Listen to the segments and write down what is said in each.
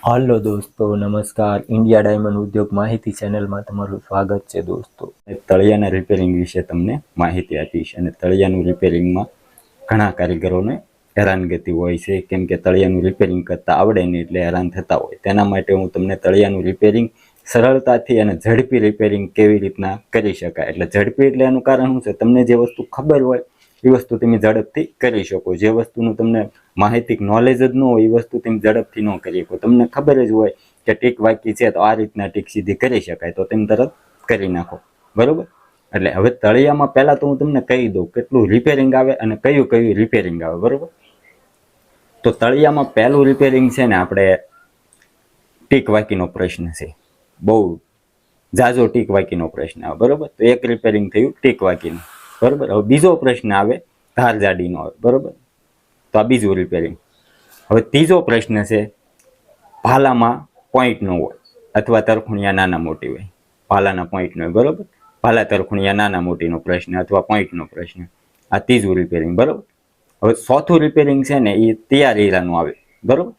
હાલો દોસ્તો, નમસ્કાર. India diamond ઉદ્યોગ માહિતી ચેનલમાં તમારું સ્વાગત છે દોસ્તો. તળિયાના રિપેરિંગ વિશે તમને માહિતી આપીશ. અને તળિયાનું રિપેરિંગમાં ઘણા કારીગરોને હેરાનગતિ હોય છે, કેમ કે તળિયાનું રિપેરિંગ કરતાં આવડે નહીં એટલે હેરાન થતા હોય. તેના માટે હું તમને તળિયાનું રિપેરિંગ સરળતાથી અને ઝડપી રિપેરિંગ કેવી રીતના કરી શકાય. એટલે ઝડપી એટલે એનું કારણ શું છે, તમને જે વસ્તુ ખબર હોય એ વસ્તુ તમે ઝડપથી કરી શકો. જે વસ્તુનું તમને માહિતી નોલેજ જ ન હોય એ વસ્તુ તમે ઝડપથી ન કરી શકો. તમને ખબર જ હોય કે ટીક વાકી છે તો આ રીતના ટીક સીધી કરી શકાય, તો તમે તરત કરી નાખો. બરોબર. એટલે હવે તળિયામાં પહેલા તો હું તમને કહી દઉં કેટલું રિપેરિંગ આવે અને કયું કયું રિપેરિંગ આવે. બરોબર. તો તળિયામાં પહેલું રિપેરિંગ છે ને આપણે ટીક વાકીનો પ્રશ્ન છે. બહુ જાજો ટીક વાકીનો પ્રશ્ન આવે. બરોબર. તો એક રિપેરિંગ થયું ટીક વાકીનું. બરોબર. હવે બીજો પ્રશ્ન આવે ધાર જાડીનો આવે. બરોબર. તો આ બીજું રિપેરિંગ. હવે ત્રીજો પ્રશ્ન છે ભાલામાં પોઈન્ટ ન હોય અથવા તરખુણિયા નાના મોટી હોય. ભાલાના પોઈન્ટ ન હોય. બરોબર. ભાલા તરખુણિયા નાના મોટીનો પ્રશ્ન અથવા પોઈન્ટનો પ્રશ્ન. આ ત્રીજું રિપેરિંગ. બરોબર. હવે ચોથું રિપેરિંગ છે ને એ તૈયાર હીરાનું આવે. બરોબર.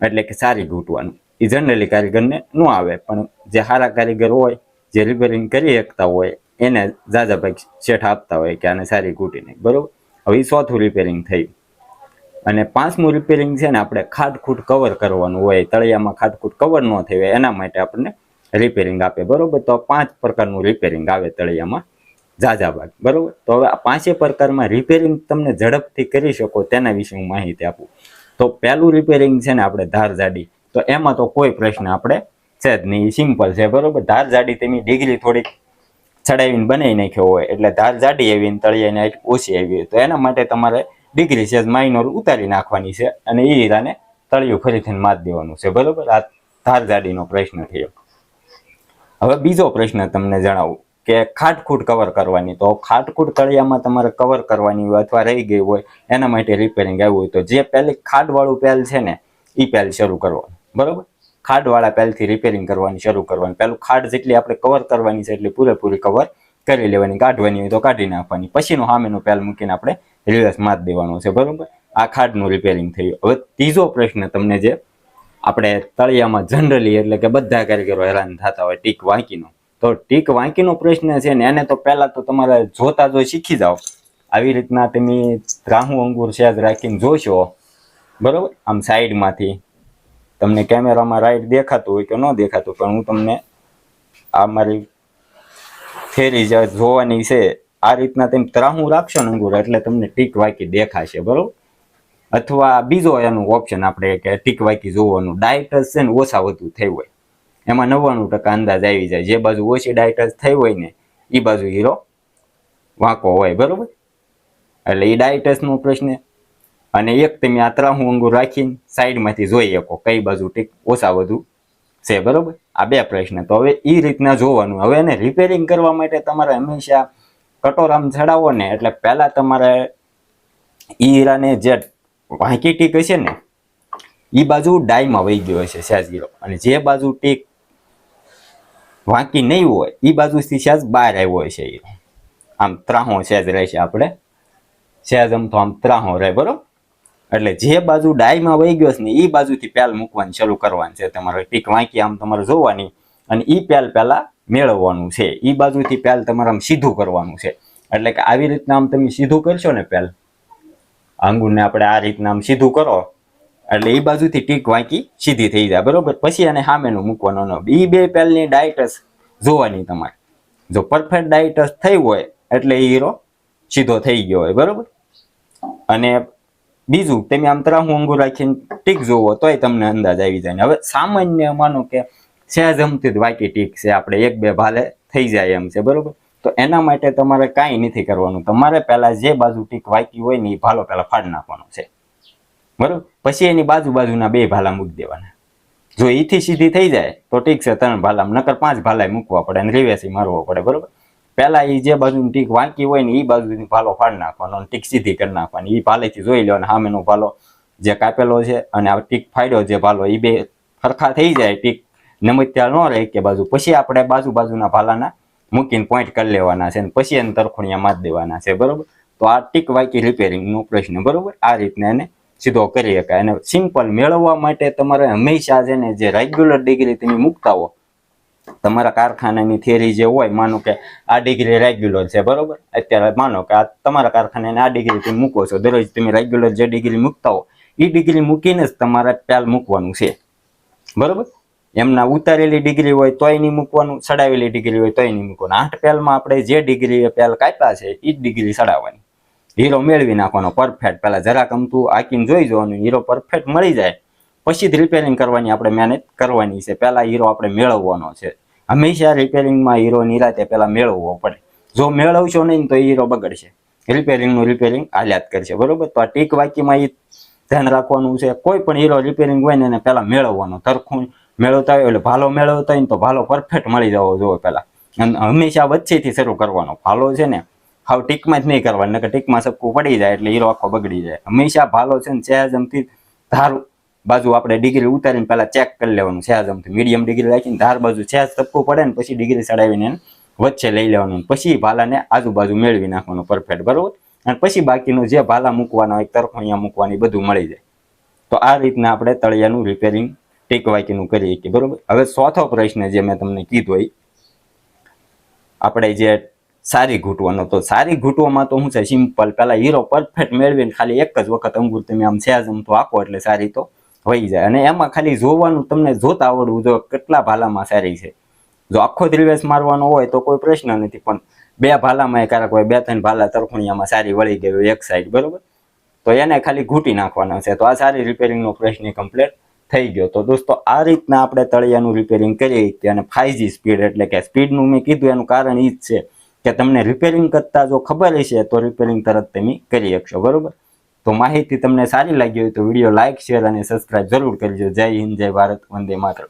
એટલે કે સારી ઘૂંટવાનું. એ જનરલી કારીગરને ન આવે, પણ જે સારા કારીગર હોય, જે રિપેરિંગ કરી શકતા હોય, એને ઝાઝા ભાઈ શેઠ આપતા હોય કે આને સારી ઘૂંટી નહીં. બરોબર. હવે એ ચોથું રિપેરિંગ થયું. અને પાંચમું રિપેરિંગ છે ને આપણે ખાટખૂટ કવર કરવાનું હોય. તળિયામાં ખાટખૂટ કવર ન થઈ હોય એના માટે આપણને રિપેરિંગ આપે. બરોબર. તો 5 પ્રકારનું રિપેરિંગ આવે તળિયામાં ઝાઝા ભાગ. બરોબર. તો હવે આ 5 પ્રકારમાં રિપેરિંગ તમને ઝડપથી કરી શકો તેના વિશે હું માહિતી આપું. તો પહેલું રિપેરિંગ છે ને આપણે ધાર જાડી. તો એમાં તો કોઈ પ્રશ્ન આપણે છે જ નહીં, સિમ્પલ છે. બરોબર. ધાર જાડી તેની ડિગ્રી થોડીક ચડાવીને બનાવી નાખ્યો હોય એટલે ધાર જાડી આવીને તળિયાની ઓછી આવી હોય તો એના માટે તમારે ડિગ્રી છે માઇનોર ઉતારી નાખવાની છે અને એ હીરાને તળિયું ફરીથી મારી દેવાનું છે. બરોબર. આ ધાર જાડીનો પ્રશ્ન થયો. હવે બીજો પ્રશ્ન તમને જણાવું કે ખાટખૂટ કવર કરવાની. તો ખાટખૂટ તળિયામાં તમારે કવર કરવાની હોય અથવા રહી ગઈ હોય એના માટે રિપેરિંગ આવ્યું હોય તો જે પહેલી ખાડવાળું પેલ છે ને એ પેલ શરૂ કરવાનું. બરોબર. ખાડવાળા પેલથી રિપેરિંગ કરવાની શરૂ કરવાની. પેલું ખાડ જેટલી આપણે કવર કરવાની છે એટલી પૂરેપૂરી કવર કરી લેવાની. કાઢવાની હોય તો કાઢી નાખવાની. પછીનું સામેનું પેલ મૂકીને આપણે રિવર્સ મારી દેવાનું છે. બરોબર. આ ખાડનું રિપેરિંગ થયું. હવે ત્રીજો પ્રશ્ન તમને જે આપણે તળિયામાં જનરલી એટલે કે બધા કારીગરો હેરાન થતા હોય ટીક વાંકીનો. તો ટીક વાંકીનો પ્રશ્ન છે ને એને તો પહેલા તો તમારે જોતા જો શીખી જાઓ. આવી રીતના તમે રાહુ અંગુર સેજ રાખીને જોશો. બરોબર. આમ સાઈડમાંથી તમને કેમેરામાં રાઈટ દેખાતું હોય કે ન દેખાતું, પણ હું તમને આ મારી થેરી જોવાની છે. આ રીતના તમે ત્રાહું રાખશો ને અંગુર એટલે તમને ટીક વાકી દેખાશે. બરોબર. અથવા બીજો એનું ઓપ્શન આપણે કે ટીક વાકી જોવાનું. ડાયટસ છે ને ઓછા વધુ થઈ હોય એમાં 99% અંદાજ આવી જાય. જે બાજુ ઓછી ડાયટસ થઈ હોય ને એ બાજુ હીરો વાંકો હોય. બરોબર. એટલે એ ડાયટસનો પ્રશ્ન. અને એક તમે આ ત્રાહું અંગુર રાખીને સાઈડમાંથી જોઈ શકો કઈ બાજુ ટીક ઓછા વધુ છે. બરોબર. આ 2 પ્રશ્ન. તો હવે એ રીતના જોવાનું. હવે એને રિપેરિંગ કરવા માટે તમારે હંમેશા કટોરામાં ચડાવો ને એટલે પહેલા તમારે હીરાને જે વાંકી ટીક હશે ને એ બાજુ ડાયમાં વહી ગયો હશે સહેજ ગીરો, અને જે બાજુ ટીક વાંકી નહીં હોય એ બાજુથી સહેજ બહાર આવ્યો હશે હીરો. આમ ત્રાહો સહેજ રહેશે. આપણે સહેજ આમ તો આમ ત્રાહો રહે. બરોબર. એટલે જે બાજુ ડાયમાં વહી ગયો છે ને એ બાજુથી પેલ મૂકવાની શરૂ કરવાની છે તમારે. ટીક વાંકી આમ તમારે જોવાની અને એ પેલ પહેલા મેળવવાનું છે. એ બાજુથી પેલ તમારે આમ સીધું કરવાનું છે. એટલે કે આવી રીતના આમ તમે સીધું કરશો ને પેલ આંગુરને આપણે આ રીતના આમ સીધું કરો એટલે એ બાજુથી ટીક વાંકી સીધી થઈ જાય. બરોબર. પછી એને સામેનું મૂકવાનું. એ 2 પેલની ડાયટસ જોવાની તમારે. જો પરફેક્ટ ડાયટસ થઈ હોય એટલે એ હીરો સીધો થઈ ગયો હોય. બરોબર. અને બીજું તમે આમ ત્રાહું અંગુર રાખીને ટીક જોવો તોય તમને અંદાજ આવી જાય. હવે સામાન્ય માનો કે સહેજ અમથી જ વાકી ટીક છે, આપણે 1-2 ભાલે થઈ જાય એમ છે. બરોબર. તો એના માટે તમારે કાંઈ નથી કરવાનું. તમારે પહેલા જે બાજુ ટીક વાકી હોય ને એ ભાલો પહેલા ફાડી નાખવાનો છે. બરોબર. પછી એની બાજુના 2 ભાલા મૂકી દેવાના. જો એથી સીધી થઈ જાય તો ઠીક છે, 3 ભાલા, નકર 5 ભાલા મૂકવા પડે અને રિવેસી મારવો પડે. બરોબર. પહેલા એ જે બાજુ ટીક વાંકી હોય ને એ બાજુથી ભાલો ફાડી નાખવાનો અને ટીક સીધી કરી નાખવાની. એ ભાલેથી જોઈ લેવાનો સામેનો ભાલો જે કાપેલો છે અને આ ટીક ફાડ્યો જે ભાલો એ 2 સરખા થઈ જાય. ટીક નમત્યા ન રહે કે બાજુ. પછી આપણે બાજુના ભાલાના મૂકીને પોઈન્ટ કરી લેવાના છે, પછી એને તરખુણિયા મારી દેવાના છે. બરોબર. તો આ ટીક વાકી રિપેરિંગનો પ્રશ્ન. બરોબર. આ રીતના એને સીધો કરી શકાય. અને સિમ્પલ મેળવવા માટે તમારે હંમેશા છે ને જે રેગ્યુલર ડિગ્રી તમે મૂકતા હો, તમારા કારખાનાની થિયરી જે હોય, માનો કે આ ડિગ્રી રેગ્યુલર છે, બરોબર. અત્યારે માનો કે આ તમારા કારખાનાની આ ડિગ્રી તમે મૂકો છો, દરરોજ તમે રેગ્યુલર જે ડિગ્રી મૂકતા હો એ ડિગ્રી મૂકીને જ તમારે પેલ મૂકવાનું છે, બરોબર. એમના ઉતારેલી ડિગ્રી હોય તોય નહીં મૂકવાનું, ચડાવેલી ડિગ્રી હોય તોય નહીં મૂકવાનું. 8 પેલમાં આપણે જે ડિગ્રી પેલ કાપ્યા છે એ જ ડિગ્રી ચડાવવાની. હીરો મેળવી નાખવાનો પરફેક્ટ. પેલા જરાક અમથું હાકીને જોઈ જવાનું, હીરો પરફેક્ટ મળી જાય પછી જ રિપેરિંગ કરવાની આપણે મહેનત કરવાની છે. પેલા હીરો આપણે મેળવવાનો છે. હંમેશા રિપેરિંગમાં હીરો નિરાતે પેલા મેળવવો પડે. જો મેળવશો નહીં તો હીરો બગડશે, રિપેરિંગ હાલ્યાત કરશે, બરોબર. તો આ ટીક વાક્યમાં એ ધ્યાન રાખવાનું છે. કોઈ પણ હીરો રિપેરિંગ હોય ને એને પેલા મેળવવાનો. તરખું મેળવતા હોય એટલે ભાલો મેળવતા હોય ને તો ભાલો પરફેક્ટ મળી જવો જોઈએ પેલા. અને હંમેશા વચ્ચેથી શરૂ કરવાનો. ભાલો છે ને હાવ ટીકમાં જ નહીં કરવાનો, નકર ટીકમાં સબકું પડી જાય એટલે હીરો આખો બગડી જાય. હંમેશા ભાલો છે ને સહેજમથી ધાર બાજુ આપણે ડિગ્રી ઉતારીને પેલા ચેક કરી લેવાનું. સહેજમથી મીડિયમ ડિગ્રી રાખીને ધાર બાજુ સહેજ સબકું પડે ને પછી ડિગ્રી ચડાવીને વચ્ચે લઈ લેવાનું. પછી ભાલાને આજુબાજુ મેળવી નાખવાનું પરફેક્ટ, બરોબર. અને પછી બાકીનું જે ભાલા મૂકવાના હોય, તરખોણિયા મૂકવાની બધું મળી જાય. તો આ રીતના આપણે તળિયાનું રિપેરિંગ ટીક વાક્યનું કરીએ છીએ, બરોબર. હવે ચોથો પ્રશ્ન જે મેં તમને કીધો હોય, આપણે જે સારી ઘૂંટવાનો, તો સારી ઘૂંટવામાં તો શું છે, સિમ્પલ. પેલા હીરો પરફેક્ટ મેળવીને ખાલી એક જ વખત અંગૂર તમે આમ સહેજ અમથું આખો એટલે સારી તો વહી જાય. અને એમાં ખાલી જોવાનું, તમને જોતા આવડવું જો કેટલા ભાલામાં સારી છે. જો આખો દિવસ મારવાનો હોય તો કોઈ પ્રશ્ન નથી, પણ 2 ભાલામાં ક્યારેક હોય 2-3 ભાલા તરખુણિયામાં સારી વળી ગઈ હોય એક સાઈડ, બરોબર. તો એને ખાલી ઘૂંટી નાખવાના છે. તો આ સારી રિપેરિંગનો પ્રશ્ન કમ્પ્લીટ થઈ ગયો. તો દોસ્તો આ રીતના આપણે તળિયાનું રિપેરિંગ કરીએ છીએ. અને 5G સ્પીડ એટલે કે સ્પીડનું મેં કીધું એનું કારણ એ જ છે કે તમને રિપેરિંગ કરતા જો ખબર હશે તો રિપેરિંગ તરત તમે કરી શકશો, બરોબર. તો માહિતી તમને સારી લાગી હોય તો વિડીયો લાઇક, શેર અને સબસ્ક્રાઇબ જરૂર કરજો. જય હિન્દ, જય ભારત, વંદે માતરમ.